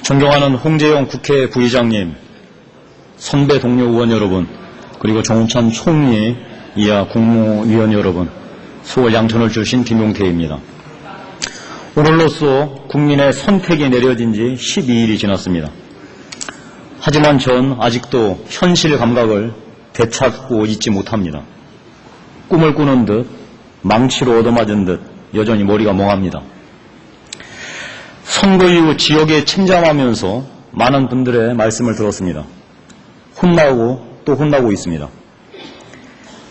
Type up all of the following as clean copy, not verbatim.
존경하는 홍재영 국회 부의장님, 선배 동료 의원 여러분, 그리고 정우찬 총리 이하 국무위원 여러분, 서울 양천을 주신 김용태입니다. 오늘로써 국민의 선택이 내려진 지 12일이 지났습니다. 하지만 전 아직도 현실 감각을 되찾고 있지 못합니다. 꿈을 꾸는 듯, 망치로 얻어맞은 듯 여전히 머리가 멍합니다. 선거 이후 지역에 침잠하면서 많은 분들의 말씀을 들었습니다. 혼나고 또 혼나고 있습니다.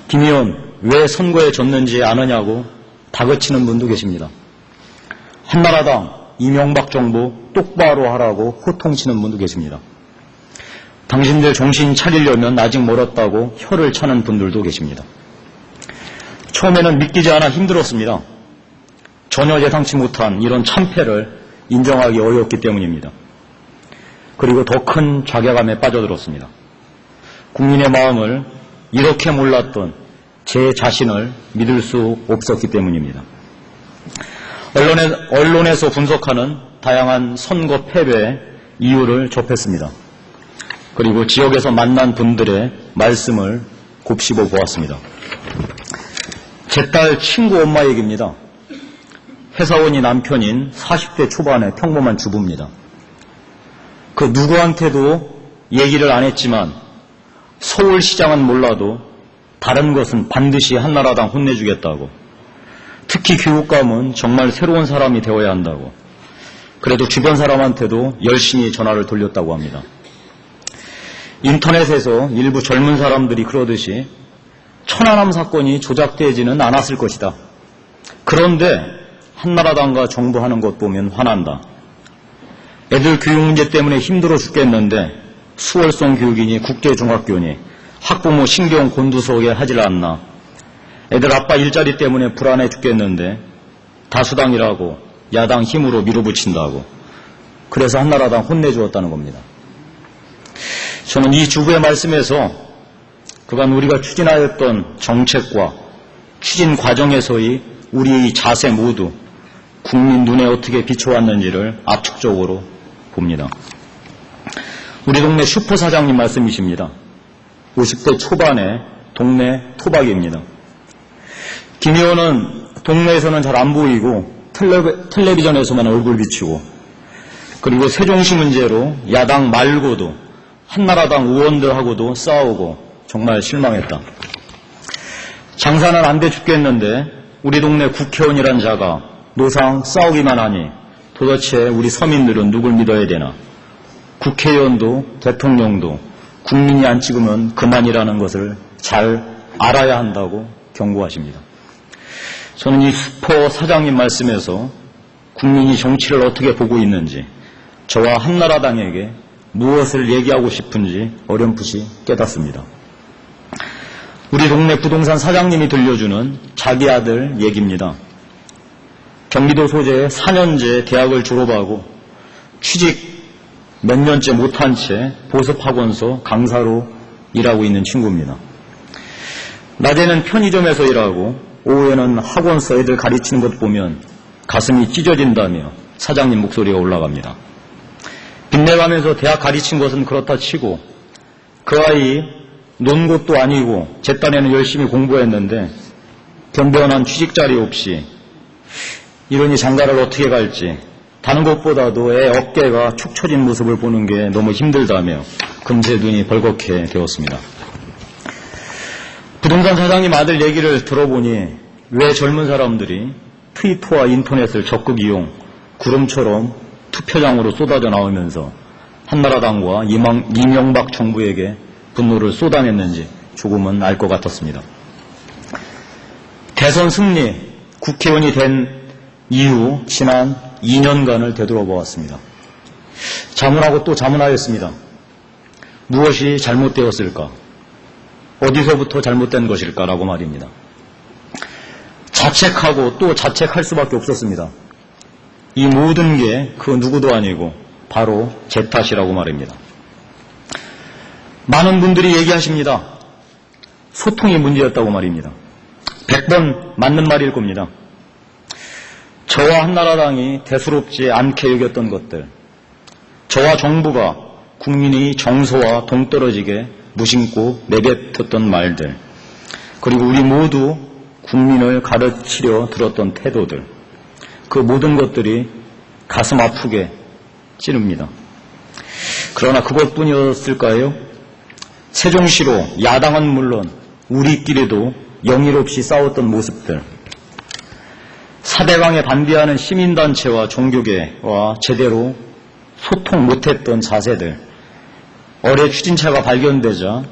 김 의원, 왜 선거에 졌는지 아느냐고 다그치는 분도 계십니다. 한나라당, 이명박 정부 똑바로 하라고 호통치는 분도 계십니다. 당신들 정신 차리려면 아직 멀었다고 혀를 차는 분들도 계십니다. 처음에는 믿기지 않아 힘들었습니다. 전혀 예상치 못한 이런 참패를 인정하기 어려웠기 때문입니다. 그리고 더 큰 자괴감에 빠져들었습니다. 국민의 마음을 이렇게 몰랐던 제 자신을 믿을 수 없었기 때문입니다. 언론에서 분석하는 다양한 선거 패배의 이유를 접했습니다. 그리고 지역에서 만난 분들의 말씀을 곱씹어 보았습니다. 제 딸 친구 엄마 얘기입니다. 회사원이 남편인 40대 초반의 평범한 주부입니다. 그 누구한테도 얘기를 안 했지만 서울시장은 몰라도 다른 것은 반드시 한나라당 혼내주겠다고, 특히 교육감은 정말 새로운 사람이 되어야 한다고, 그래도 주변 사람한테도 열심히 전화를 돌렸다고 합니다. 인터넷에서 일부 젊은 사람들이 그러듯이 천안함 사건이 조작되지는 않았을 것이다. 그런데 한나라당과 정부하는 것 보면 화난다. 애들 교육 문제 때문에 힘들어 죽겠는데 수월성 교육이니 국제중학교니 학부모 신경 곤두서게 하질 않나. 애들 아빠 일자리 때문에 불안해 죽겠는데 다수당이라고 야당 힘으로 밀어붙인다고. 그래서 한나라당 혼내주었다는 겁니다. 저는 이 주부의 말씀에서 그간 우리가 추진하였던 정책과 추진 과정에서의 우리의 자세 모두 국민 눈에 어떻게 비춰왔는지를 압축적으로 봅니다. 우리 동네 슈퍼사장님 말씀이십니다. 50대 초반의 동네 토박이입니다. 김 의원은 동네에서는 잘 안 보이고 텔레비전에서만 얼굴 비치고, 그리고 세종시 문제로 야당 말고도 한나라당 의원들하고도 싸우고 정말 실망했다. 장사는 안 돼 죽겠는데 우리 동네 국회의원이란 자가 노상 싸우기만 하니 도대체 우리 서민들은 누굴 믿어야 되나. 국회의원도 대통령도 국민이 안 찍으면 그만이라는 것을 잘 알아야 한다고 경고하십니다. 저는 이 슈퍼 사장님 말씀에서 국민이 정치를 어떻게 보고 있는지, 저와 한나라당에게 무엇을 얘기하고 싶은지 어렴풋이 깨닫습니다. 우리 동네 부동산 사장님이 들려주는 자기 아들 얘기입니다. 경기도 소재에 4년제 대학을 졸업하고 취직 몇 년째 못한 채 보습학원소 강사로 일하고 있는 친구입니다. 낮에는 편의점에서 일하고 오후에는 학원서 애들 가르치는 것 보면 가슴이 찢어진다며 사장님 목소리가 올라갑니다. 빚내가면서 대학 가르친 것은 그렇다 치고 그 아이 논 것도 아니고 제 딴에는 열심히 공부했는데 변변한 취직 자리 없이 이러니 장가를 어떻게 갈지, 다른 것보다도 애 어깨가 축 처진 모습을 보는 게 너무 힘들다며 금세 눈이 벌겋게 되었습니다. 부동산 사장님 아들 얘기를 들어보니 왜 젊은 사람들이 트위터와 인터넷을 적극 이용, 구름처럼 투표장으로 쏟아져 나오면서 한나라당과 이명박 정부에게 분노를 쏟아냈는지 조금은 알 것 같았습니다. 대선 승리, 국회의원이 된 이후 지난 2년간을 되돌아보았습니다. 자문하고 또 자문하였습니다. 무엇이 잘못되었을까? 어디서부터 잘못된 것일까라고 말입니다. 자책하고 또 자책할 수밖에 없었습니다. 이 모든 게 그 누구도 아니고 바로 제 탓이라고 말입니다. 많은 분들이 얘기하십니다. 소통이 문제였다고 말입니다. 100번 맞는 말일 겁니다. 저와 한나라당이 대수롭지 않게 여겼던 것들, 저와 정부가 국민의 정서와 동떨어지게 무심코 내뱉었던 말들, 그리고 우리 모두 국민을 가르치려 들었던 태도들, 그 모든 것들이 가슴 아프게 찌릅니다. 그러나 그것뿐이었을까요? 세종시로 야당은 물론 우리끼리도 영일 없이 싸웠던 모습들, 사대강에 반대하는 시민단체와 종교계와 제대로 소통 못했던 자세들, 어뢰 추진차가 발견되자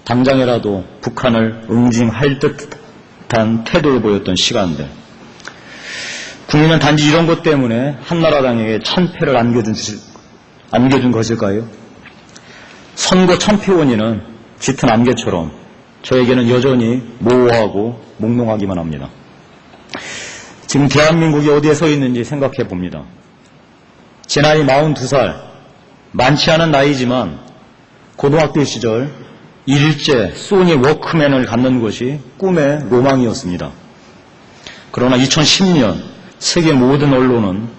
당장이라도 북한을 응징할 듯한 태도를 보였던 시간들, 국민은 단지 이런 것 때문에 한나라당에게 천패를 안겨준 것일까요? 선거 천패원인은 짙은 안개처럼 저에게는 여전히 모호하고 몽롱하기만 합니다. 지금 대한민국이 어디에 서 있는지 생각해 봅니다. 제 나이 42살, 많지 않은 나이지만 고등학교 시절 일제 소니 워크맨을 갖는 것이 꿈의 로망이었습니다. 그러나 2010년 세계 모든 언론은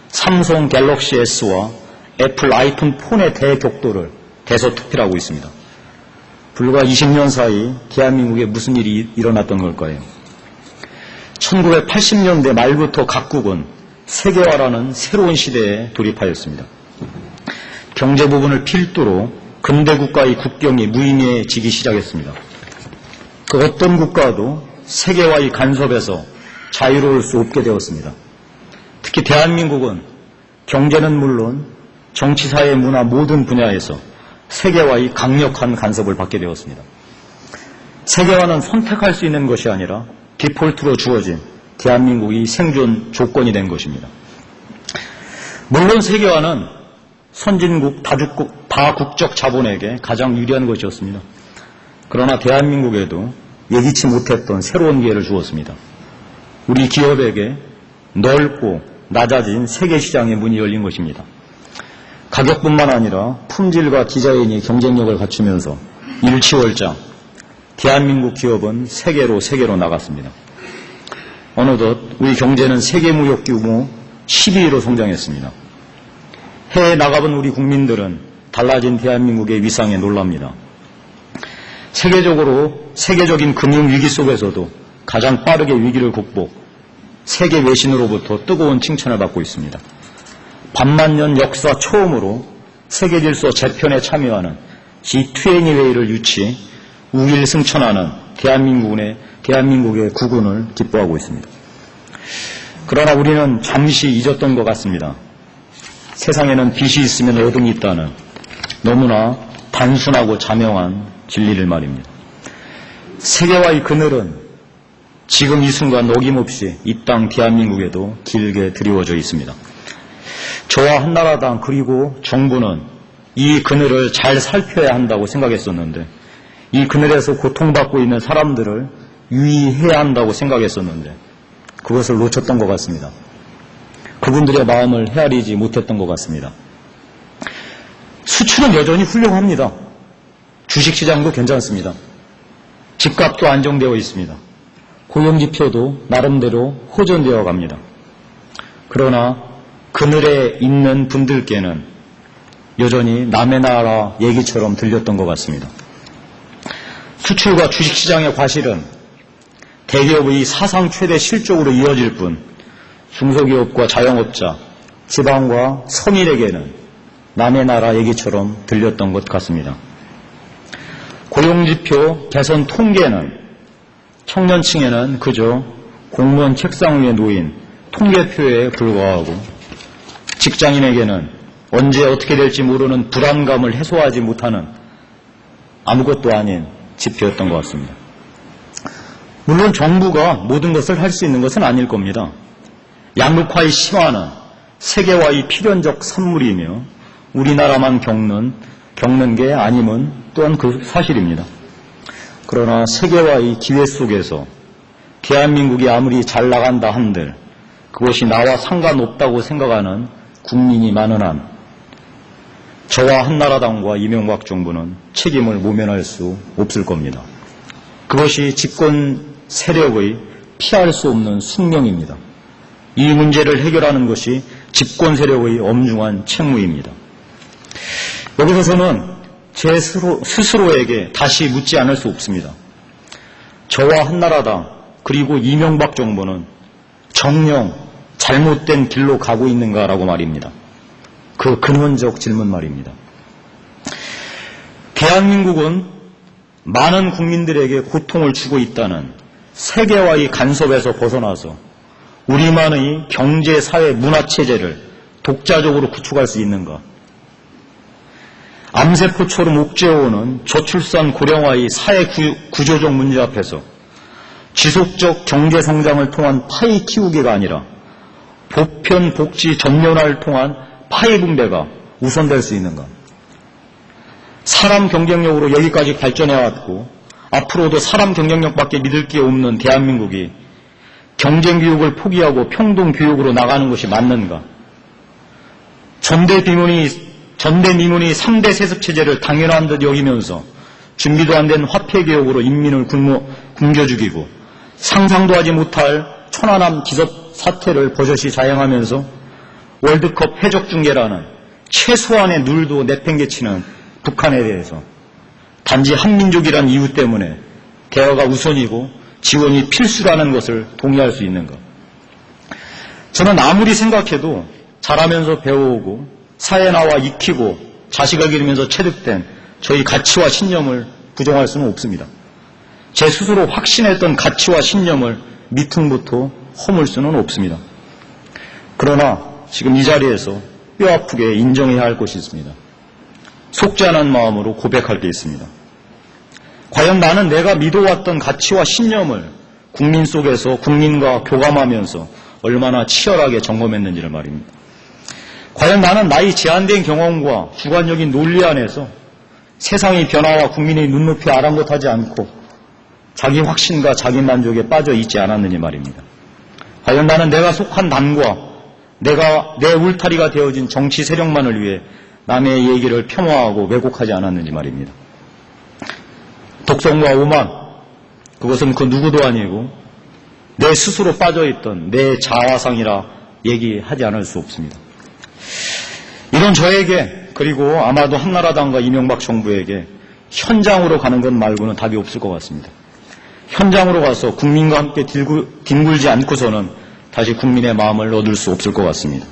삼성 갤럭시 S와 애플 아이폰 폰의 대격돌을 대서특필하고 있습니다. 불과 20년 사이 대한민국에 무슨 일이 일어났던 걸까요? 1980년대 말부터 각국은 세계화라는 새로운 시대에 돌입하였습니다. 경제 부분을 필두로 근대 국가의 국경이 무의미해지기 시작했습니다. 그 어떤 국가도 세계화의 간섭에서 자유로울 수 없게 되었습니다. 특히 대한민국은 경제는 물론 정치, 사회, 문화 모든 분야에서 세계화의 강력한 간섭을 받게 되었습니다. 세계화는 선택할 수 있는 것이 아니라 디폴트로 주어진 대한민국의 생존 조건이 된 것입니다. 물론 세계화는 선진국, 다국적 자본에게 가장 유리한 것이었습니다. 그러나 대한민국에도 예기치 못했던 새로운 기회를 주었습니다. 우리 기업에게 넓고 낮아진 세계시장의 문이 열린 것입니다. 가격뿐만 아니라 품질과 디자인이 경쟁력을 갖추면서 일치월장 대한민국 기업은 세계로 나갔습니다. 어느덧 우리 경제는 세계 무역 규모 12위로 성장했습니다. 해외에 나가본 우리 국민들은 달라진 대한민국의 위상에 놀랍니다. 세계적인 금융위기 속에서도 가장 빠르게 위기를 극복, 세계 외신으로부터 뜨거운 칭찬을 받고 있습니다. 반만년 역사 처음으로 세계질서 재편에 참여하는 G20 회의를 유치, 우일승천하는 대한민국의 국운을 기뻐하고 있습니다. 그러나 우리는 잠시 잊었던 것 같습니다. 세상에는 빛이 있으면 어둠이 있다는 너무나 단순하고 자명한 진리를 말입니다. 세계화의 그늘은 지금 이 순간 어김없이 이 땅 대한민국에도 길게 드리워져 있습니다. 저와 한나라당 그리고 정부는 이 그늘을 잘 살펴야 한다고 생각했었는데, 이 그늘에서 고통받고 있는 사람들을 유의해야 한다고 생각했었는데 그것을 놓쳤던 것 같습니다. 그분들의 마음을 헤아리지 못했던 것 같습니다. 수출은 여전히 훌륭합니다. 주식시장도 괜찮습니다. 집값도 안정되어 있습니다. 고용지표도 나름대로 호전되어 갑니다. 그러나 그늘에 있는 분들께는 여전히 남의 나라 얘기처럼 들렸던 것 같습니다. 수출과 주식시장의 과실은 대기업의 사상 최대 실적으로 이어질 뿐 중소기업과 자영업자, 지방과 서민에게는 남의 나라 얘기처럼 들렸던 것 같습니다. 고용지표 개선 통계는 청년층에는 그저 공무원 책상 위에 놓인 통계표에 불과하고, 직장인에게는 언제 어떻게 될지 모르는 불안감을 해소하지 못하는 아무것도 아닌 지표였던 것 같습니다. 물론 정부가 모든 것을 할 수 있는 것은 아닐 겁니다. 양극화의 심화는 세계화의 필연적 산물이며 우리나라만 겪는 게 아님은 또한 그 사실입니다. 그러나 세계화의 기회 속에서 대한민국이 아무리 잘 나간다 한들 그것이 나와 상관없다고 생각하는 국민이 많은 한 저와 한나라당과 이명박 정부는 책임을 모면할 수 없을 겁니다. 그것이 집권 세력의 피할 수 없는 숙명입니다. 이 문제를 해결하는 것이 집권 세력의 엄중한 책무입니다. 여기서 저는 제 스스로에게 다시 묻지 않을 수 없습니다. 저와 한나라당 그리고 이명박 정부는 정녕 잘못된 길로 가고 있는가라고 말입니다. 그 근원적 질문 말입니다. 대한민국은 많은 국민들에게 고통을 주고 있다는 세계화의 간섭에서 벗어나서 우리만의 경제, 사회, 문화체제를 독자적으로 구축할 수 있는가? 암세포처럼 옥죄어오는 저출산 고령화의 사회 구조적 문제 앞에서 지속적 경제 성장을 통한 파이 키우기가 아니라 보편 복지 전면화를 통한 파이 분배가 우선될 수 있는가? 사람 경쟁력으로 여기까지 발전해왔고 앞으로도 사람 경쟁력밖에 믿을 게 없는 대한민국이 경쟁교육을 포기하고 평등교육으로 나가는 것이 맞는가? 전대미문이 3대 세습체제를 당연한 듯 여기면서 준비도 안 된 화폐개혁으로 인민을 굶겨 죽이고 상상도 하지 못할 천안함 기습 사태를 버젓이 자행하면서 월드컵 해적 중계라는 최소한의 룰도 내팽개치는 북한에 대해서 단지 한민족이란 이유 때문에 대화가 우선이고 지원이 필수라는 것을 동의할 수 있는가? 저는 아무리 생각해도 자라면서 배워오고 사회에 나와 익히고 자식을 기르면서 체득된 저희 가치와 신념을 부정할 수는 없습니다. 제 스스로 확신했던 가치와 신념을 밑흥부터 허물 수는 없습니다. 그러나 지금 이 자리에서 뼈아프게 인정해야 할 것이 있습니다. 속지 않은 마음으로 고백할 게 있습니다. 과연 나는 내가 믿어왔던 가치와 신념을 국민 속에서 국민과 교감하면서 얼마나 치열하게 점검했는지를 말입니다. 과연 나는 나의 제한된 경험과 주관적인 논리 안에서 세상의 변화와 국민의 눈높이에 아랑곳하지 않고 자기 확신과 자기 만족에 빠져 있지 않았느냐 말입니다. 과연 나는 내가 속한 단과 내 울타리가 되어진 정치 세력만을 위해 남의 얘기를 폄하하고 왜곡하지 않았는지 말입니다. 독성과 오만, 그것은 그 누구도 아니고 내 스스로 빠져있던 내 자화상이라 얘기하지 않을 수 없습니다. 이런 저에게 그리고 아마도 한나라당과 이명박 정부에게 현장으로 가는 것 말고는 답이 없을 것 같습니다. 현장으로 가서 국민과 함께 뒹굴지 않고서는 다시 국민의 마음을 얻을 수 없을 것 같습니다.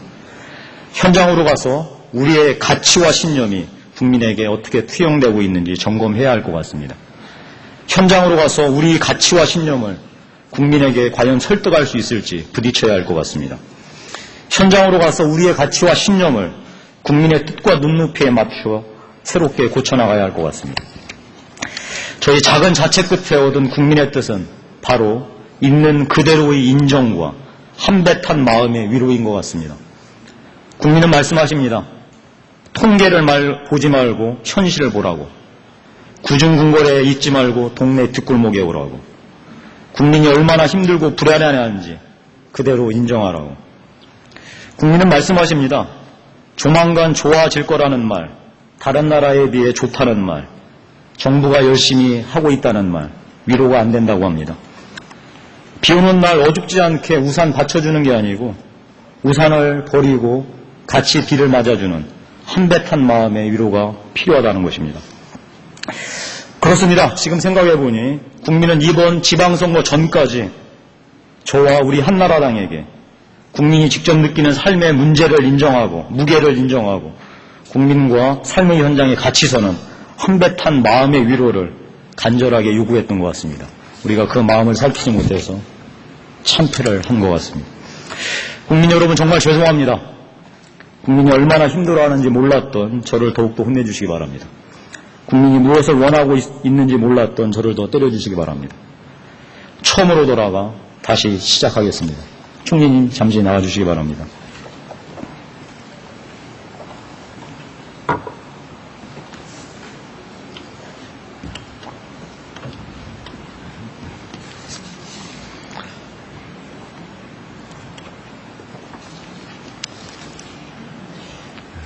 현장으로 가서 우리의 가치와 신념이 국민에게 어떻게 투영되고 있는지 점검해야 할 것 같습니다. 현장으로 가서 우리 가치와 신념을 국민에게 과연 설득할 수 있을지 부딪혀야 할 것 같습니다. 현장으로 가서 우리의 가치와 신념을 국민의 뜻과 눈높이에 맞추어 새롭게 고쳐나가야 할 것 같습니다. 저희 작은 자체 끝에 얻은 국민의 뜻은 바로 있는 그대로의 인정과 한뱉한 마음의 위로인 것 같습니다. 국민은 말씀하십니다. 통계를 보지 말고 현실을 보라고. 구중궁궐에 있지 말고 동네 뒷골목에 오라고. 국민이 얼마나 힘들고 불안해하는지 그대로 인정하라고. 국민은 말씀하십니다. 조만간 좋아질 거라는 말, 다른 나라에 비해 좋다는 말, 정부가 열심히 하고 있다는 말, 위로가 안 된다고 합니다. 비 오는 날 어줍지 않게 우산 받쳐주는 게 아니고 우산을 버리고 같이 비를 맞아주는 한뱉한 마음의 위로가 필요하다는 것입니다. 그렇습니다. 지금 생각해보니 국민은 이번 지방선거 전까지 저와 우리 한나라당에게 국민이 직접 느끼는 삶의 문제를 인정하고 무게를 인정하고 국민과 삶의 현장에 같이 서는 한뱉한 마음의 위로를 간절하게 요구했던 것 같습니다. 우리가 그 마음을 살피지 못해서 참패를 한 것 같습니다. 국민 여러분 정말 죄송합니다. 국민이 얼마나 힘들어하는지 몰랐던 저를 더욱더 혼내주시기 바랍니다. 국민이 무엇을 원하고 있는지 몰랐던 저를 더 때려주시기 바랍니다. 처음으로 돌아가 다시 시작하겠습니다. 총리님 잠시 나와주시기 바랍니다.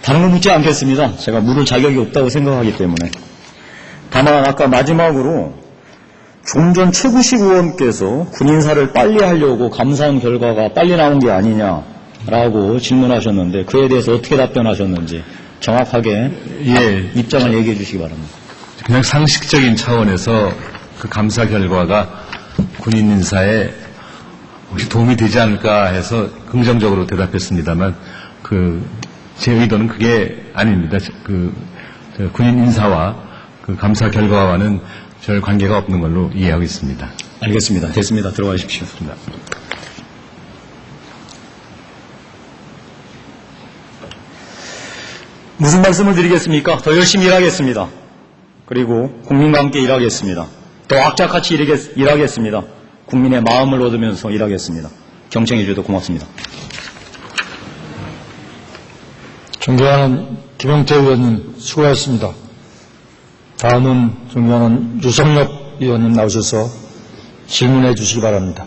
다른 건 묻지 않겠습니다. 제가 물을 자격이 없다고 생각하기 때문에. 다만 아까 마지막으로 좀 전 최구식 의원께서 군인사를 빨리 하려고 감사한 결과가 빨리 나온 게 아니냐라고 질문하셨는데 그에 대해서 어떻게 답변하셨는지 정확하게 예, 입장을 얘기해 주시기 바랍니다. 그냥 상식적인 차원에서 그 감사 결과가 군인 인사에 혹시 도움이 되지 않을까 해서 긍정적으로 대답했습니다만 제 의도는 그게 아닙니다. 저 군인 인사와 그 감사 결과와는 별 관계가 없는 걸로 이해하고 있습니다. 알겠습니다. 됐습니다. 들어가십시오. 무슨 말씀을 드리겠습니까? 더 열심히 일하겠습니다. 그리고 국민과 함께 일하겠습니다. 더 악착같이 일하겠습니다. 국민의 마음을 얻으면서 일하겠습니다. 경청해 주셔서 고맙습니다. 존경하는 김영태 의원님 수고하셨습니다. 다음은 존경하는 유성엽 의원님 나오셔서 질문해 주시기 바랍니다.